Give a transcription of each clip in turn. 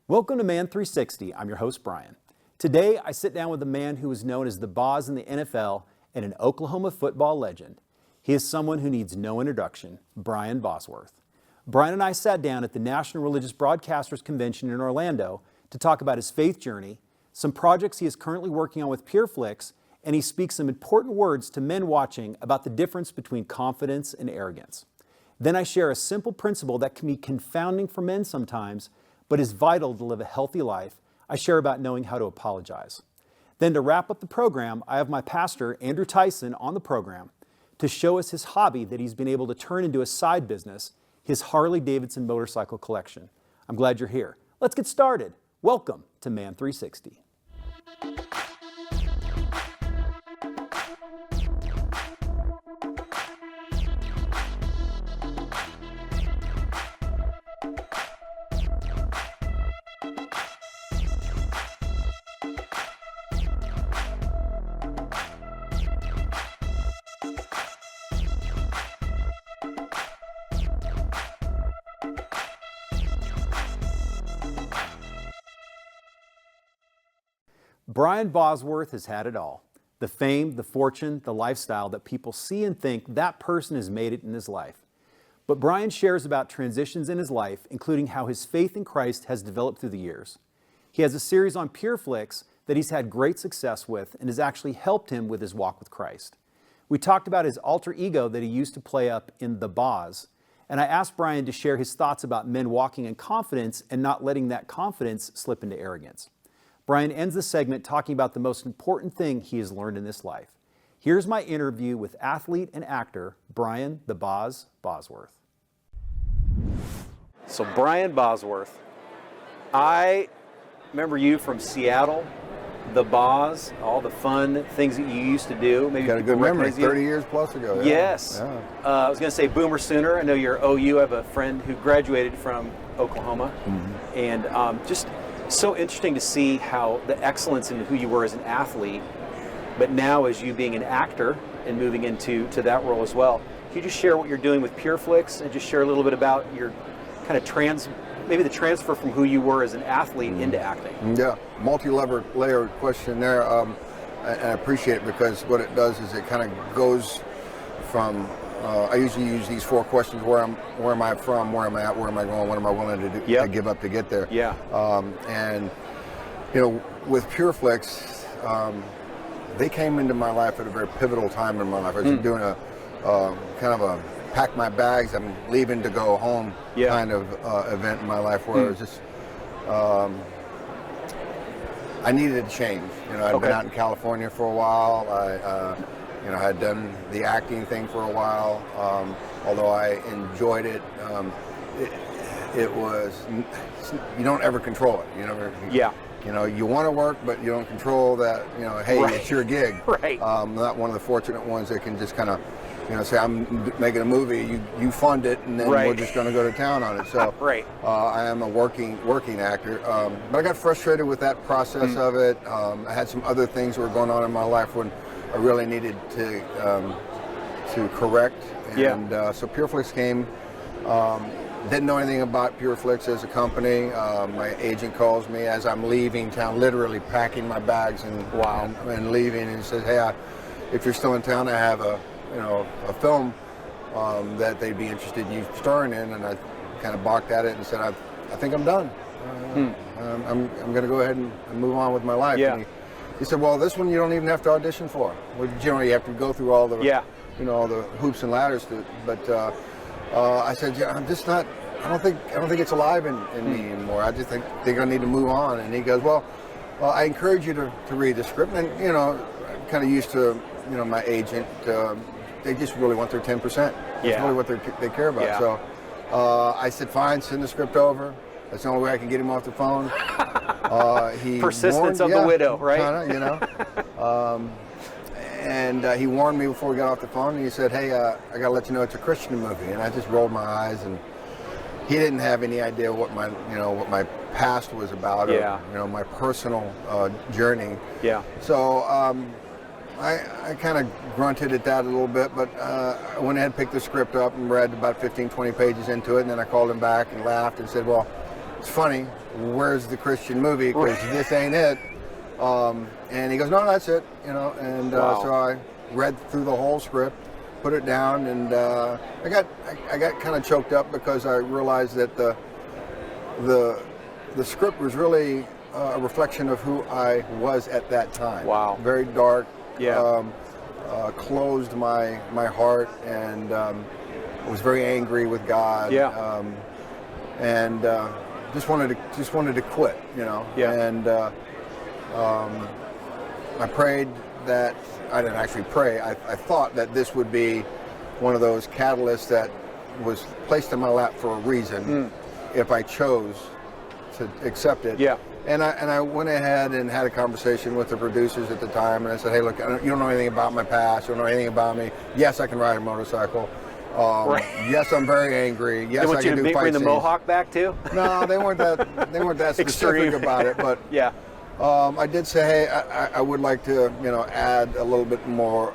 Welcome to Man 360. I'm your host, Brian. Today, I sit down with a man who is known as the Boz in the NFL and an Oklahoma football legend. He is someone who needs no introduction, Brian Bosworth. Brian and I sat down at the National Religious Broadcasters Convention in Orlando to talk about his faith journey, some projects he is currently working on with Pureflix, and he speaks some important words to men watching about the difference between confidence and arrogance. Then I share a simple principle that can be confounding for men sometimes, but is vital to live a healthy life. I share about knowing how to apologize. Then to wrap up the program, I have my pastor, Andrew Theisen, on the program to show us his hobby that he's been able to turn into a side business, his Harley Davidson motorcycle collection. I'm glad you're here. Let's get started. Welcome to Man 360. Brian Bosworth has had it all. The fame, the fortune, the lifestyle that people see and think that person has made it in his life. But Brian shares about transitions in his life, including how his faith in Christ has developed through the years. He has a series on Pureflix that he's had great success with and has actually helped him with his walk with Christ. We talked about his alter ego that he used to play up in The Boz, and I asked Brian to share his thoughts about men walking in confidence and not letting that confidence slip into arrogance. Brian ends the segment talking about the most important thing he has learned in this life. Here's my interview with athlete and actor Brian "The Boz" Bosworth. So Brian Bosworth, I remember you from Seattle, The Boz, all the fun things that you used to do. Maybe got a good memory, 30 years plus ago. Yeah. Yes. Yeah. I was going to say Boomer Sooner. I know you're OU. I have a friend who graduated from Oklahoma. Mm-hmm. And just so interesting to see how the excellence in who you were as an athlete, but now as you being an actor and moving into that role as well. Can you just share what you're doing with Pureflix and just share a little bit about your kind of maybe the transfer from who you were as an athlete into acting? Yeah, multi-layered question there. And I appreciate it because what it does is it kind of goes from, I usually use these 4 questions: where am I from, where am I at, where am I going, what am I willing to do, to give up to get there. Yeah. And you know, with Pureflix, they came into my life at a very pivotal time in my life. I was doing a kind of a pack my bags, I'm leaving to go home kind of event in my life where it was just, I needed a change. You know, I'd been out in California for a while. I had done the acting thing for a while. Although I enjoyed it, it was, you don't ever control it. You know, you want to work, but you don't control that, hey, it's your gig. Right. I'm not one of the fortunate ones that can just kind of, say, I'm making a movie, you fund it, and then we're just going to go to town on it. So I am a working actor. But I got frustrated with that process of it. I had some other things that were going on in my life when I really needed to correct. And so Pureflix came. Didn't know anything about Pureflix as a company. My agent calls me as I'm leaving town, literally packing my bags and leaving, and says, hey, if you're still in town, I have a film that they'd be interested in you starring in. And I kind of balked at it and said, I think I'm done. I'm going to go ahead and move on with my life. Yeah. And he said, well, this one you don't even have to audition for. Well, generally you have to go through all the all the hoops and ladders but I said, I'm just not, I don't think it's alive in me anymore. I just think I need to move on. And he goes, well, I encourage you to read the script. And kind of used to my agent, they just really want their 10%. That's really what they care about. So I said, fine, send the script over. That's the only way I can get him off the phone. He persistence of the widow, right? Kinda, and he warned me before we got off the phone. And he said, hey, I got to let you know it's a Christian movie. And I just rolled my eyes, and he didn't have any idea what my past was about, or my personal journey. Yeah. So I kind of grunted at that a little bit, but I went ahead and picked the script up and read about 15, 20 pages into it, and then I called him back and laughed and said, well, it's funny, where's the Christian movie? Because this ain't it. And he goes, no, that's it, you know. And so I read through the whole script, put it down, and I got kind of choked up because I realized that the script was really a reflection of who I was at that time. Wow. Very dark. Yeah. Closed my heart, and was very angry with God. Yeah. And just wanted to quit, you know. Yeah. And I prayed that, I didn't actually pray, I thought that this would be one of those catalysts that was placed in my lap for a reason if I chose to accept it. Yeah. And I went ahead and had a conversation with the producers at the time, and I said, hey, look, you don't know anything about my past, you don't know anything about me. Yes, I can ride a motorcycle. Yes, I'm very angry. Yes, I can do fight bring the scenes. Mohawk back too? No, they weren't that specific about it, but yeah. I did say, hey, I would like to, you know, add a little bit more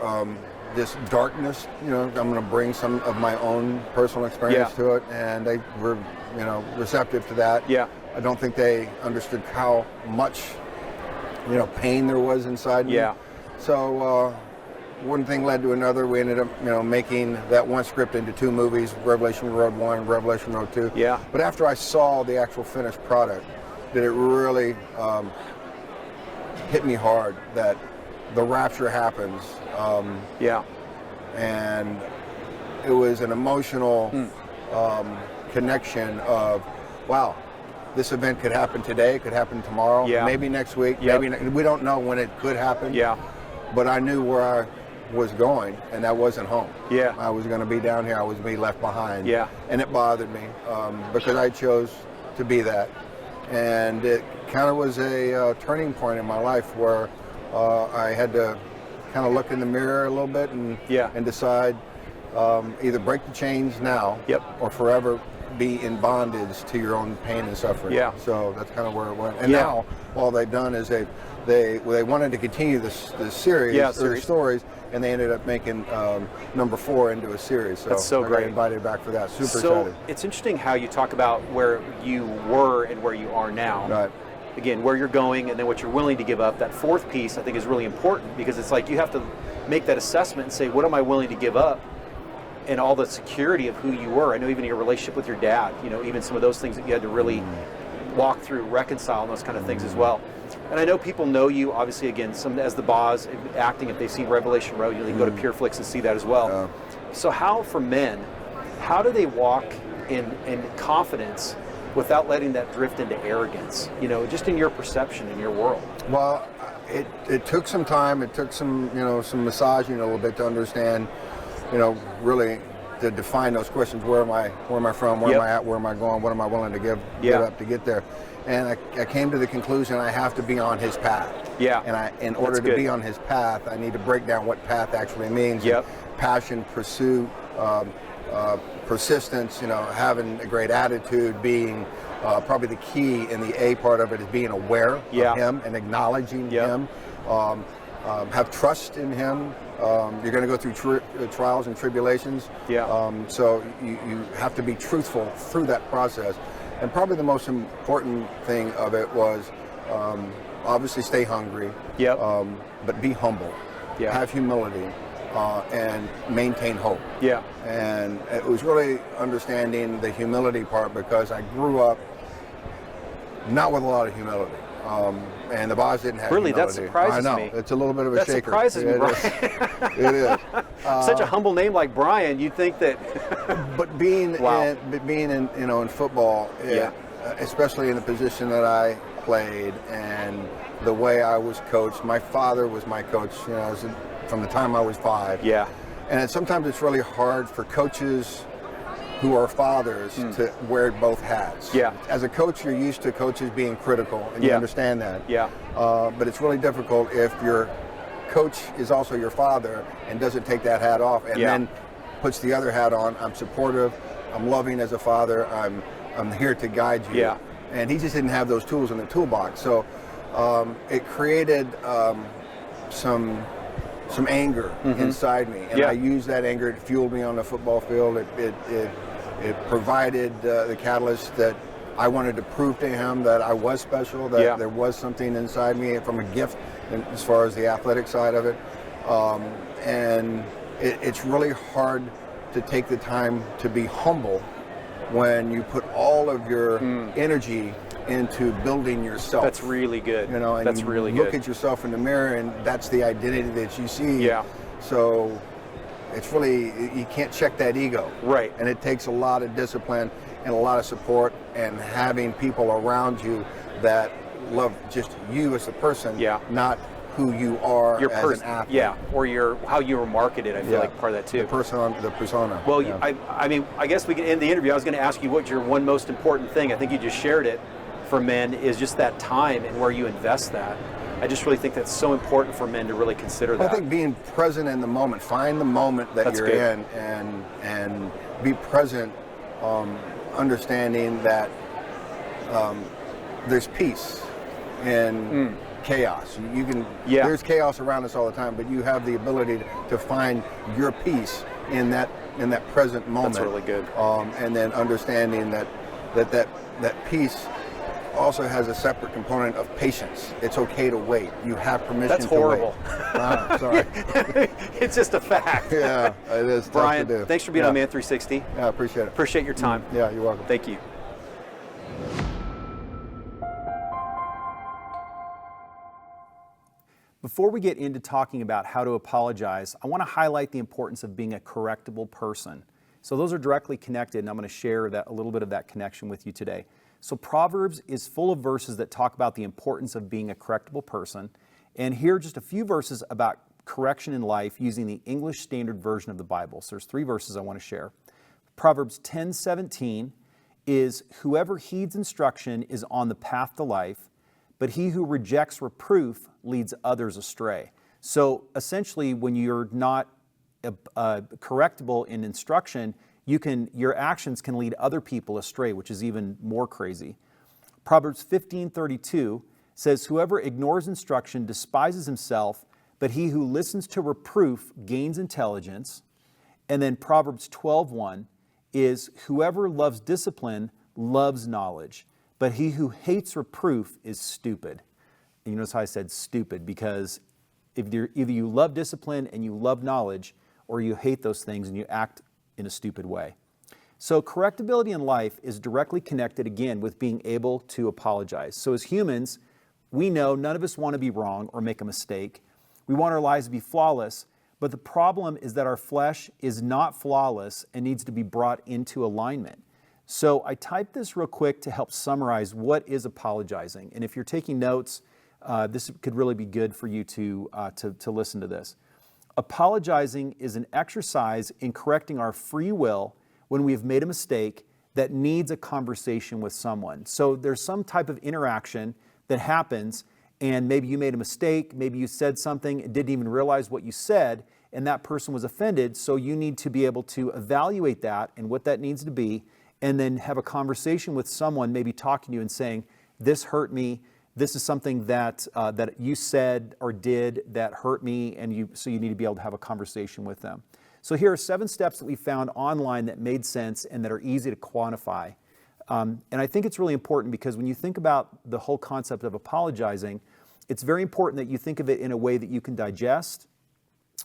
this darkness. You know, I'm going to bring some of my own personal experience to it, and they were, you know, receptive to that. Yeah. I don't think they understood how much, you know, pain there was inside me. Yeah. So one thing led to another. We ended up, you know, making that one script into 2 movies, Revelation Road 1 and Revelation Road 2. Yeah. But after I saw the actual finished product, did it really hit me hard that the rapture happens. Yeah. And it was an emotional connection of, wow, this event could happen today, could happen tomorrow, maybe next week, maybe we don't know when it could happen. Yeah. But I knew where I was going, and that wasn't home. Yeah. I was going to be down here. I was going to be left behind. Yeah. And it bothered me because I chose to be that. And it kind of was a turning point in my life where I had to kind of look in the mirror a little bit and decide either break the chains now or forever be in bondage to your own pain and suffering. Yeah. So that's kind of where it went. And now all they've done is they wanted to continue this series, or stories, and they ended up making number 4 into a series. So that's so I great. got invited back for that. Super so excited. It's interesting how you talk about where you were and where you are now. Right. Again, where you're going and then what you're willing to give up. That 4th piece, I think, is really important because it's like you have to make that assessment and say, what am I willing to give up? And all the security of who you were. I know even your relationship with your dad, you know, even some of those things that you had to really walk through, reconcile, and those kind of things as well. And I know people know you, obviously, again, some as the Boz acting. If they've seen Revelation Road, you can go to Pureflix and see that as well. So how, for men, how do they walk in confidence without letting that drift into arrogance, you know, just in your perception, in your world? Well, it took some time. It took some, you know, some massaging a little bit to understand, you know, really to define those questions. Where am I from? Where am I at? Where am I going? What am I willing to give up to get there? And I came to the conclusion I have to be on his path. Yeah. And in order to be on his path, I need to break down what path actually means. Yep. Passion, pursuit, persistence, you know, having a great attitude, being probably the key in the A part of it is being aware of him and acknowledging him. Have trust in him. You're going to go through trials and tribulations. So you have to be truthful through that process. And probably the most important thing of it was obviously stay hungry, but be humble, have humility, and maintain hope. And it was really understanding the humility part because I grew up not with a lot of humility. And the Boz didn't have really, humility. that surprises me. I know, it's a little bit of a shaker. That surprises me, Brian. It is. Such a humble name like Brian, you'd think that. But being in you know, in football, especially in the position that I played and the way I was coached, my father was my coach, you know, from the time I was 5. And sometimes it's really hard for coaches who are fathers to wear both hats. As a coach, you're used to coaches being critical, and you understand that. But it's really difficult if your coach is also your father and doesn't take that hat off and then puts the other hat on. I'm supportive, I'm loving as a father, I'm here to guide you. And he just didn't have those tools in the toolbox. So it created some anger inside me, and I used that anger. It fueled me on the football field. It provided the catalyst that I wanted to prove to him that I was special, that there was something inside me from a gift as far as the athletic side of it. And it's really hard to take the time to be humble when you put all of your energy into building yourself. That's really good. You know, and that's you really look good. at yourself in the mirror, and that's the identity that you see. Yeah. So it's really, you can't check that ego. Right. And it takes a lot of discipline and a lot of support, and having people around you that love just you as a person, not who you are as an athlete. Yeah, or how you were marketed. I feel like part of that too. The persona. Well, I mean, I guess we can end the interview. I was going to ask you what your one most important thing, I think you just shared it, for men is just that time and where you invest that. I just really think that's so important for men to really consider that. I think being present in the moment, find the moment that you're in, and be present, understanding that there's peace in chaos. You can there's chaos around us all the time, but you have the ability to find your peace in that present moment. That's really good. And then understanding that peace also has a separate component of patience. It's okay to wait. You have permission That's to wait. horrible. Sorry. It's just a fact. Yeah, it is. Brian, tough to do. thanks for being on Man 360. Yeah, I appreciate it. Appreciate your time. Yeah, you're welcome. Thank you. Before we get into talking about how to apologize, I want to highlight the importance of being a correctable person. So those are directly connected, and I'm going to share a little bit of that connection with you today. So Proverbs is full of verses that talk about the importance of being a correctable person. And here are just a few verses about correction in life using the English Standard Version of the Bible. So there's 3 verses I want to share. Proverbs 10:17 is, "Whoever heeds instruction is on the path to life, but he who rejects reproof leads others astray." So essentially, when you're not correctable in instruction, your actions can lead other people astray, which is even more crazy. Proverbs 15:32 says, "Whoever ignores instruction despises himself, but he who listens to reproof gains intelligence." And then Proverbs 12:1 is, "Whoever loves discipline loves knowledge, but he who hates reproof is stupid." And you notice how I said stupid, because either you love discipline and you love knowledge, or you hate those things and you act in a stupid way. So correctability in life is directly connected, again, with being able to apologize. So as humans, we know none of us want to be wrong or make a mistake. We want our lives to be flawless, but the problem is that our flesh is not flawless and needs to be brought into alignment. So I typed this real quick to help summarize what is apologizing. And if you're taking notes, this could really be good for you to listen to this. Apologizing is an exercise in correcting our free will when we have made a mistake that needs a conversation with someone. So there's some type of interaction that happens, and maybe you made a mistake, maybe you said something and didn't even realize what you said, and that person was offended, so you need to be able to evaluate that and what that needs to be, and then have a conversation with someone, maybe talking to you and saying, "This hurt me. This is something that you said or did that hurt me," and so you need to be able to have a conversation with them. So here are 7 steps that we found online that made sense and that are easy to quantify. And I think it's really important because when you think about the whole concept of apologizing, it's very important that you think of it in a way that you can digest.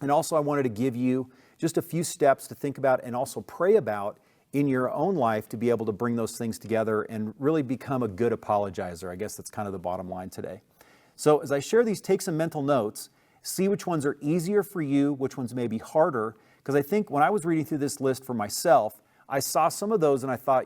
And also I wanted to give you just a few steps to think about and also pray about in your own life to be able to bring those things together and really become a good apologizer. I guess that's kind of the bottom line today. So as I share these, take some mental notes, see which ones are easier for you, which ones may be harder, because I think when I was reading through this list for myself, I saw some of those and I thought,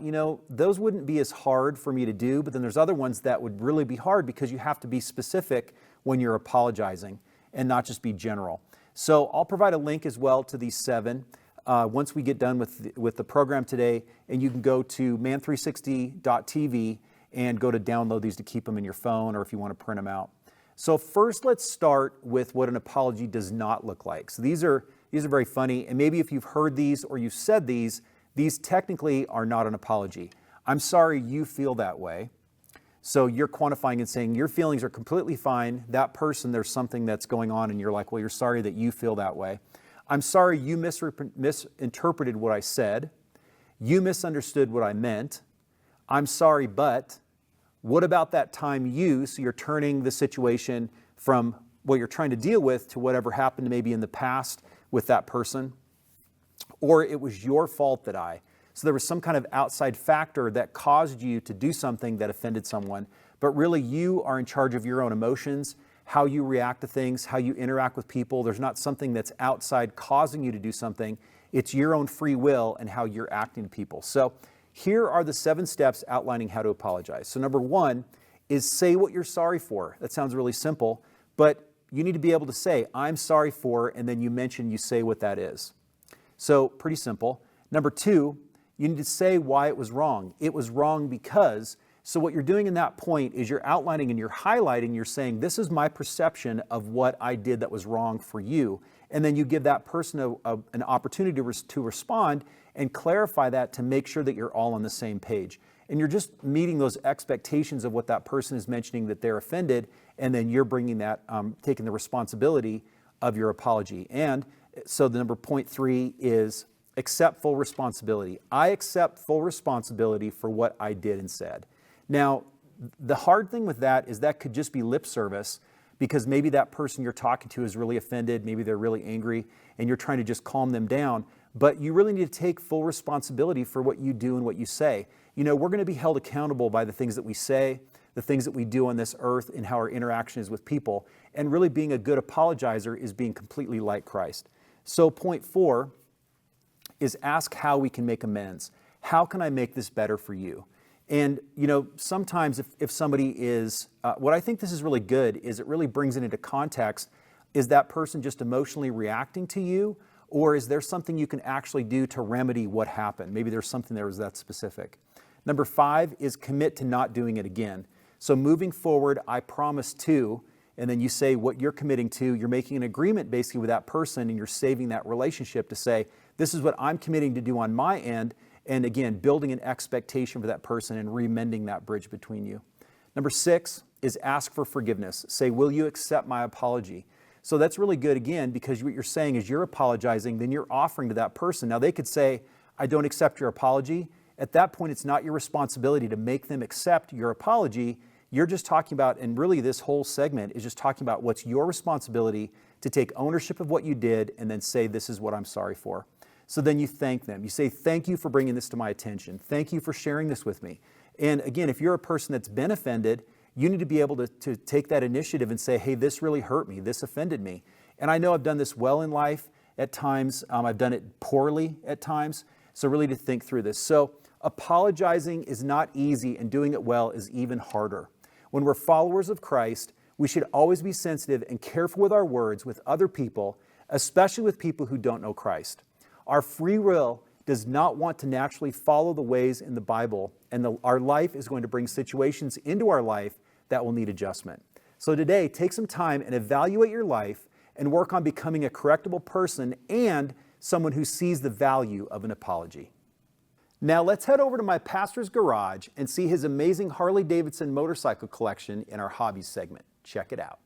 those wouldn't be as hard for me to do, but then there's other ones that would really be hard because you have to be specific when you're apologizing and not just be general. So I'll provide a link as well to these 7. Once we get done with the program today, and you can go to man360.tv and go to download these to keep them in your phone, or if you want to print them out. So first, let's start with what an apology does not look like. So these are very funny, and maybe if you've heard these or you've said these technically are not an apology. "I'm sorry you feel that way." So you're quantifying and saying your feelings are completely fine. That person, there's something that's going on, and you're like, well, you're sorry that you feel that way. "I'm sorry you misinterpreted what I said. You misunderstood what I meant. I'm sorry, but what about that time you, so you're turning the situation from what you're trying to deal with to whatever happened maybe in the past with that person, or it was your fault that so there was some kind of outside factor that caused you to do something that offended someone, but really you are in charge of your own emotions, how you react to things, how you interact with people. There's not something that's outside causing you to do something. It's your own free will and how you're acting to people. So here are the 7 steps outlining how to apologize. So number 1 is say what you're sorry for. That sounds really simple, but you need to be able to say, I'm sorry for, and then you say what that is. So pretty simple. Number 2, you need to say why it was wrong. It was wrong because. So what you're doing in that point is you're outlining and you're highlighting, you're saying, this is my perception of what I did that was wrong for you. And then you give that person an opportunity to respond and clarify that to make sure that you're all on the same page. And you're just meeting those expectations of what that person is mentioning that they're offended, and then you're bringing that, taking the responsibility of your apology. And so the number point 3 is accept full responsibility. I accept full responsibility for what I did and said. Now, the hard thing with that is that could just be lip service, because maybe that person you're talking to is really offended, maybe they're really angry, and you're trying to just calm them down. But you really need to take full responsibility for what you do and what you say. You know, we're going to be held accountable by the things that we say, the things that we do on this earth, and how our interaction is with people. And really being a good apologizer is being completely like Christ. So point 4 is ask how we can make amends. How can I make this better for you? And, you know, sometimes if somebody is, what I think this is really good is it really brings it into context. Is that person just emotionally reacting to you? Or is there something you can actually do to remedy what happened? Maybe there's something there was that specific. Number 5 is commit to not doing it again. So moving forward, I promise to, and then you say what you're committing to. You're making an agreement basically with that person, and you're saving that relationship to say, this is what I'm committing to do on my end. And again, building an expectation for that person and remending that bridge between you. Number 6 is ask for forgiveness. Say, will you accept my apology? So that's really good, again, because what you're saying is you're apologizing, then you're offering to that person. Now they could say, I don't accept your apology. At that point, it's not your responsibility to make them accept your apology. You're just talking about, and really this whole segment is just talking about what's your responsibility to take ownership of what you did and then say, this is what I'm sorry for. So then you thank them. You say, thank you for bringing this to my attention. Thank you for sharing this with me. And again, if you're a person that's been offended, you need to be able to take that initiative and say, hey, this really hurt me. This offended me. And I know I've done this well in life at times. I've done it poorly at times. So really to think through this. So apologizing is not easy, and doing it well is even harder. When we're followers of Christ, we should always be sensitive and careful with our words with other people, especially with people who don't know Christ. Our free will does not want to naturally follow the ways in the Bible, and our life is going to bring situations into our life that will need adjustment. So today, take some time and evaluate your life and work on becoming a correctable person and someone who sees the value of an apology. Now let's head over to my pastor's garage and see his amazing Harley Davidson motorcycle collection in our hobbies segment. Check it out.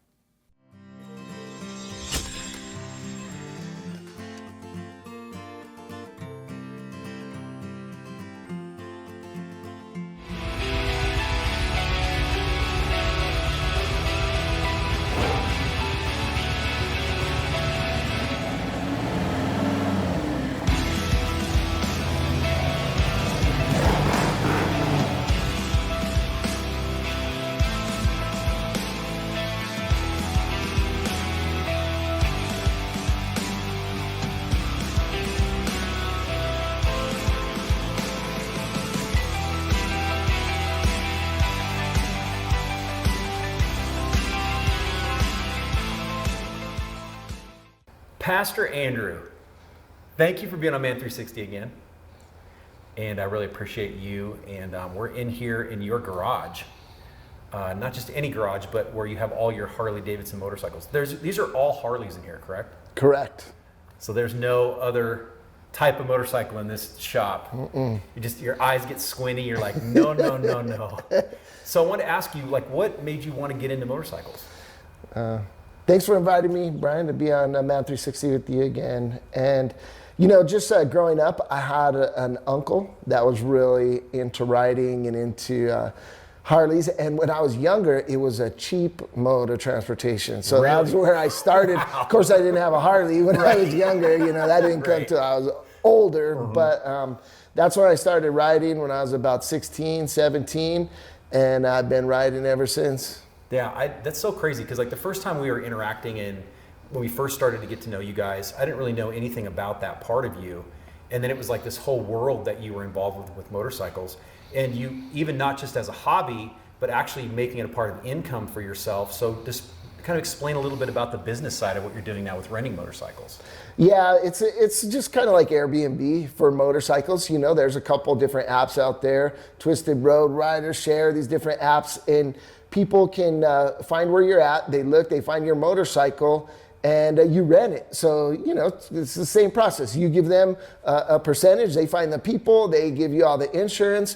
Pastor Andrew, thank you for being on Man 360 again. And I really appreciate you. And we're in here in your garage, not just any garage, but where you have all your Harley Davidson motorcycles. These are all Harleys in here, correct? Correct. So there's no other type of motorcycle in this shop. Your eyes get squinty. You're like, no, no, no, no. So I want to ask you, like, what made you want to get into motorcycles? Thanks for inviting me, Brian, to be on Man 360 with you again. And, Just growing up, I had an uncle that was really into riding and into Harleys. And when I was younger, it was a cheap mode of transportation. So Really? that's where I started. Wow. Of course, I didn't have a Harley when I was younger. That didn't come till I was older. But that's when I started riding when I was about 16, 17. And I've been riding ever since. Yeah, that's so crazy because like the first time we were interacting and when we first started to get to know you guys, I didn't really know anything about that part of you. And then it was like this whole world that you were involved with motorcycles. And you, even not just as a hobby, but actually making it a part of income for yourself. So just kind of explain a little bit about the business side of what you're doing now with renting motorcycles. Yeah, it's just kind of like Airbnb for motorcycles. There's a couple different apps out there, Twisted Road, Rider Share, these different apps. And people can find where you're at. They look, they find your motorcycle, and you rent it. So, it's the same process. You give them a percentage, they find the people, they give you all the insurance.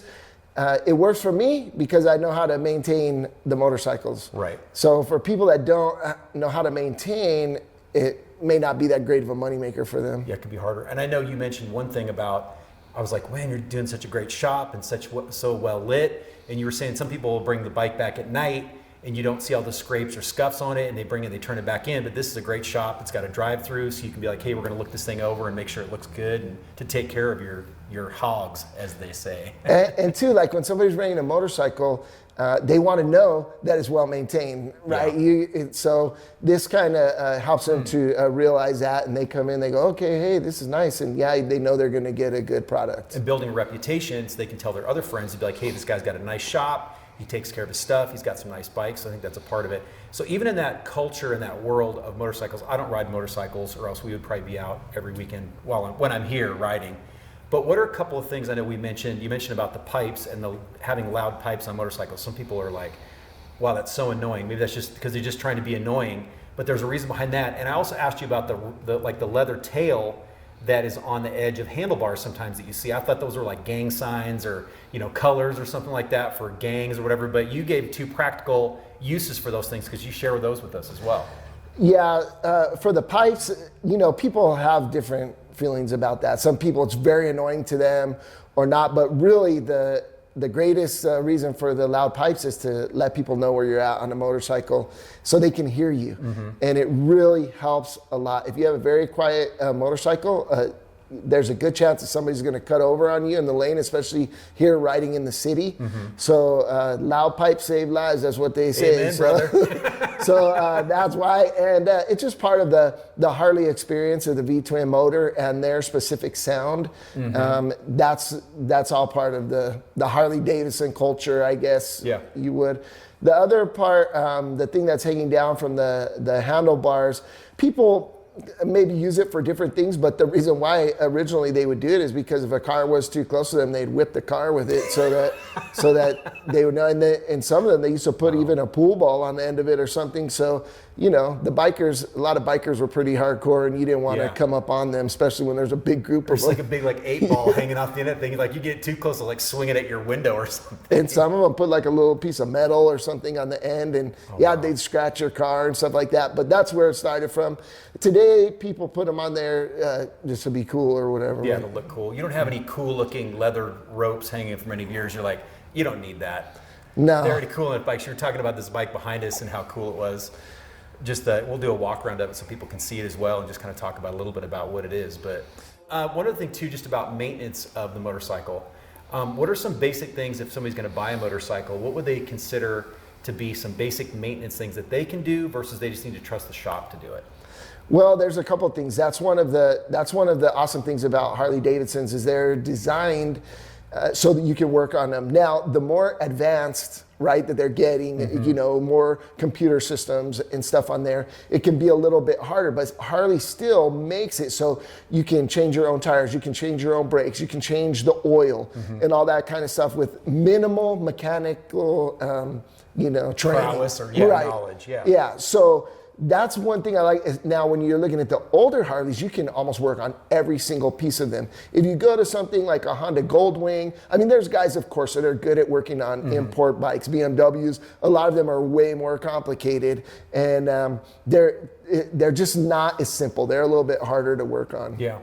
It works for me because I know how to maintain the motorcycles. Right. So for people that don't know how to maintain, it may not be that great of a moneymaker for them. Yeah, it could be harder. And I know you mentioned one thing about, I was like, man, you're doing such a great shop and so well lit. And you were saying some people will bring the bike back at night and you don't see all the scrapes or scuffs on it, and they turn it back in. But this is a great shop. It's got a drive-through, so you can be like, hey, we're going to look this thing over and make sure it looks good, and to take care of your hogs, as they say. and too, like when somebody's renting a motorcycle, they want to know that it's well maintained, right? Yeah. So this kind of helps them to realize that, and they come in, they go, okay, hey, this is nice, and they know they're going to get a good product. And building a reputation, so they can tell their other friends to be like, hey, this guy's got a nice shop. He takes care of his stuff. He's got some nice bikes. So I think that's a part of it. So even in that culture, in that world of motorcycles, I don't ride motorcycles, or else we would probably be out every weekend when I'm here riding. But what are a couple of things I know you mentioned about the pipes and having loud pipes on motorcycles. Some people are like, wow, that's so annoying. Maybe that's just because they're just trying to be annoying. But there's a reason behind that. And I also asked you about the leather tail that is on the edge of handlebars sometimes that you see. I thought those were like gang signs or colors or something like that for gangs or whatever, but you gave two practical uses for those things because you share those with us as well. Yeah, for the pipes, people have different feelings about that. Some people, it's very annoying to them or not, but really the greatest reason for the loud pipes is to let people know where you're at on a motorcycle so they can hear you. And it really helps a lot. If you have a very quiet motorcycle, there's a good chance that somebody's going to cut over on you in the lane, especially here riding in the city. So loud pipes save lives, that's what they say. Amen, so, brother. So that's why, and it's just part of the Harley experience of the V-twin motor and their specific sound. That's all part of the Harley Davidson culture, I guess you would. The other part, the thing that's hanging down from the handlebars, people maybe use it for different things, but the reason why originally they would do it is because if a car was too close to them, they'd whip the car with it so that they would know. And some of them, they used to put even a pool ball on the end of it or something. So, a lot of bikers were pretty hardcore, and you didn't want to come up on them, especially when there's a big group of them. There's like a big 8 ball hanging off the end of the thing. Like you get too close to swing it at your window or something. And some of them put like a little piece of metal or something on the end, and they'd scratch your car and stuff like that. But that's where it started from. Today, people put them on there just to be cool or whatever. Yeah, to look cool. You don't have any cool looking leather ropes hanging from any of yours. You're like, you don't need that. No. They're already cool in bikes. You were talking about this bike behind us and how cool it was. Just we'll do a walk around of it so people can see it as well and just kind of talk about a little bit about what it is. But one other thing too, just about maintenance of the motorcycle. What are some basic things if somebody's going to buy a motorcycle? What would they consider to be some basic maintenance things that they can do versus they just need to trust the shop to do it? Well, there's a couple of things. That's one of the awesome things about Harley Davidsons is they're designed so that you can work on them. Now, the more advanced, right, that they're getting, more computer systems and stuff on there, it can be a little bit harder, but Harley still makes it so you can change your own tires, you can change your own brakes, you can change the oil and all that kind of stuff with minimal mechanical, training. Prowess or knowledge, Yeah, so that's one thing I like. Now, when you're looking at the older Harleys, you can almost work on every single piece of them. If you go to something like a Honda Goldwing, there's guys, of course, that are good at working on import bikes, BMWs. A lot of them are way more complicated, and they're just not as simple. They're a little bit harder to work on. Yeah.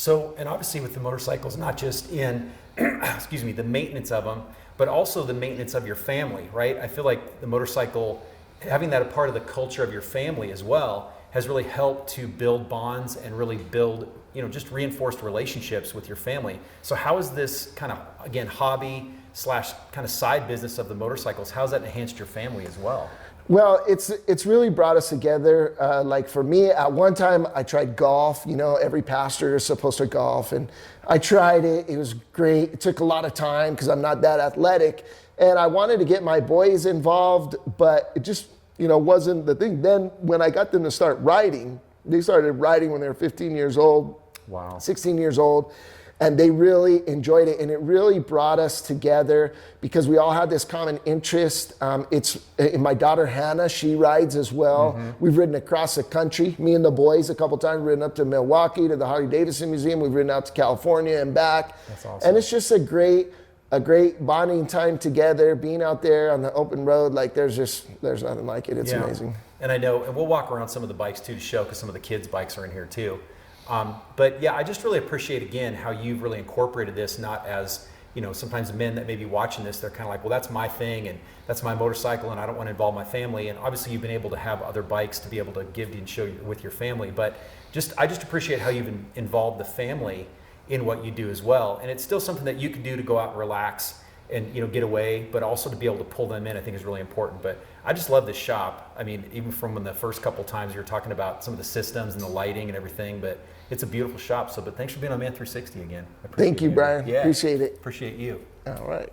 So, and obviously with the motorcycles, not just in, excuse me, the maintenance of them, but also the maintenance of your family, right? I feel like the motorcycle, having that a part of the culture of your family as well, has really helped to build bonds and really build, just reinforced relationships with your family. So how is this kind of, again, hobby / kind of side business of the motorcycles, how's that enhanced your family as well? Well, it's really brought us together. Like for me, at one time I tried golf. Every pastor is supposed to golf, and I tried it. It was great. It took a lot of time because I'm not that athletic, and I wanted to get my boys involved, but it just wasn't the thing. Then when I got them to start riding, they started riding when they were 15 years old, wow, 16 years old. And they really enjoyed it, and it really brought us together because we all had this common interest. It's my daughter Hannah; she rides as well. Mm-hmm. We've ridden across the country, me and the boys, a couple times. We've ridden up to Milwaukee to the Harley Davidson Museum. We've ridden out to California and back. That's awesome. And it's just a great bonding time together. Being out there on the open road, like there's nothing like it. It's amazing. And I know, and we'll walk around some of the bikes too to show, because some of the kids' bikes are in here too. But yeah, I just really appreciate, again, how you've really incorporated this, not as, sometimes men that may be watching this, they're kind of like, well, that's my thing and that's my motorcycle and I don't want to involve my family. And obviously you've been able to have other bikes to be able to give and show with your family. But I just appreciate how you've involved the family in what you do as well. And it's still something that you can do to go out and relax and, get away, but also to be able to pull them in, I think is really important. But I just love this shop. I mean, even from when the first couple times you were talking about some of the systems and the lighting and everything, but it's a beautiful shop. But thanks for being on Man 360 again. Thank you, Brian. Yeah. Appreciate it. Appreciate you. All right.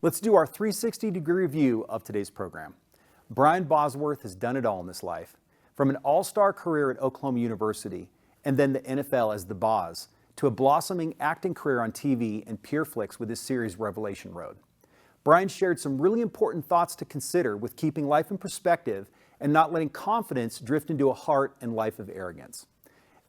Let's do our 360-degree review of today's program. Brian Bosworth has done it all in this life. From an all-star career at Oklahoma University and then the NFL as the Boz, to a blossoming acting career on TV and Pureflix with his series Revelation Road. Brian shared some really important thoughts to consider with keeping life in perspective and not letting confidence drift into a heart and life of arrogance.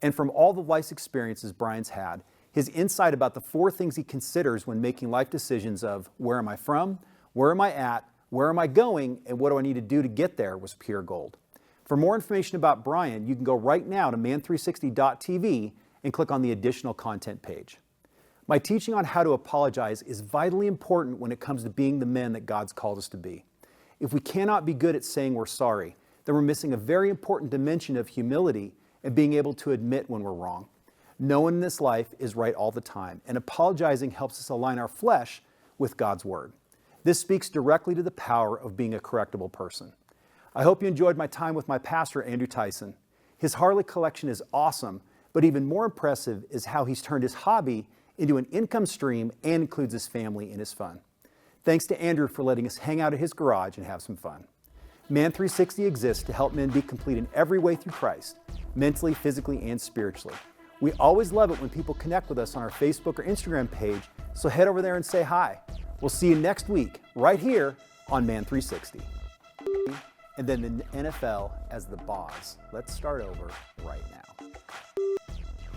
And from all the life experiences Brian's had, his insight about the 4 things he considers when making life decisions of where am I from, where am I at, where am I going, and what do I need to do to get there was pure gold. For more information about Brian, you can go right now to man360.tv and click on the additional content page. My teaching on how to apologize is vitally important when it comes to being the men that God's called us to be. If we cannot be good at saying we're sorry, then we're missing a very important dimension of humility and being able to admit when we're wrong. No one in this life is right all the time, and apologizing helps us align our flesh with God's word. This speaks directly to the power of being a correctable person. I hope you enjoyed my time with my pastor, Andrew Theisen. His Harley collection is awesome, but even more impressive is how he's turned his hobby into an income stream and includes his family in his fun. Thanks to Andrew for letting us hang out at his garage and have some fun. Man 360 exists to help men be complete in every way through Christ, mentally, physically, and spiritually. We always love it when people connect with us on our Facebook or Instagram page, so head over there and say hi. We'll see you next week, right here on Man 360. And then the NFL as the Boz. Let's start over right now.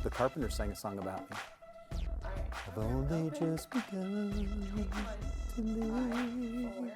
The Carpenters sang a song about me. I've only just begun to live.